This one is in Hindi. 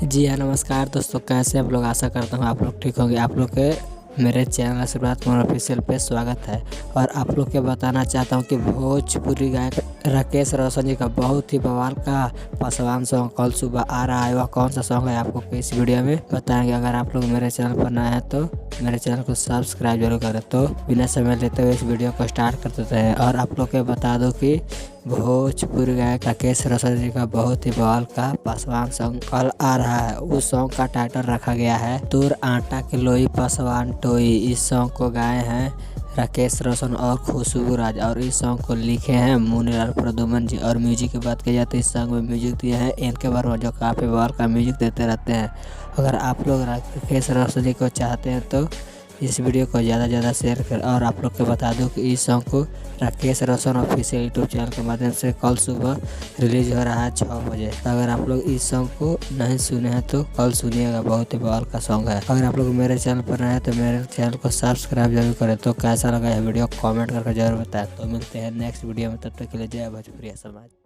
जी हाँ, नमस्कार दोस्तों, कैसे आप लोग। आशा करता हूँ आप लोग ठीक होंगे। आप लोग के मेरे चैनल आशीर्वाद कुमार ऑफिशियल पे स्वागत है। और आप लोग के बताना चाहता हूँ कि भोजपुरी गायक राकेश रोशन जी का बहुत ही बवाल का पासवान सॉन्ग कल सुबह आ रहा है। वह कौन सा सॉन्ग है आपको इस वीडियो में बताएंगे। अगर आप लोग मेरे चैनल पर नए हैं तो मेरे चैनल को सब्सक्राइब जरूर करें। तो बिना समय लेते हुए इस वीडियो को स्टार्ट कर देते हैं। और आप लोग के बता दो कि भोजपुरी गायक राकेश रोशन जी का बहुत ही बवाल का पासवान सॉन्ग कल आ रहा है। उस सॉन्ग का टाइटल रखा गया है तोर आटा के लोई पासवान टोई। इस सॉन्ग को गाए हैं राकेश रोशन और खुशबू राज, और इस सॉन्ग को लिखे हैं मुनीलाल प्रदुमन जी। और म्यूजिक की बात की जाए तो इस सॉन्ग में म्यूजिक दिए हैं एन.के. वर्मा, जो काफ़ी बवाल का म्यूजिक देते रहते हैं। अगर आप लोग राकेश रोशन जी को चाहते हैं तो इस वीडियो को ज़्यादा से ज़्यादा शेयर करें। और आप लोग को बता दूं कि इस सॉन्ग को Rakesh Roshan official YouTube channel के माध्यम से कल सुबह रिलीज हो रहा है 6 बजे। तो अगर आप लोग इस सॉन्ग को नहीं सुने हैं तो कल सुनिएगा, बहुत ही बवाल का सॉन्ग है। अगर आप लोग मेरे चैनल पर नए हैं तो मेरे चैनल को सब्सक्राइब जरूर करें। तो कैसा लगा यह वीडियो कॉमेंट करके जरूर बताएं। तो मिलते हैं नेक्स्ट वीडियो में, तब तक के लिए जय भोजपुरिया समाज।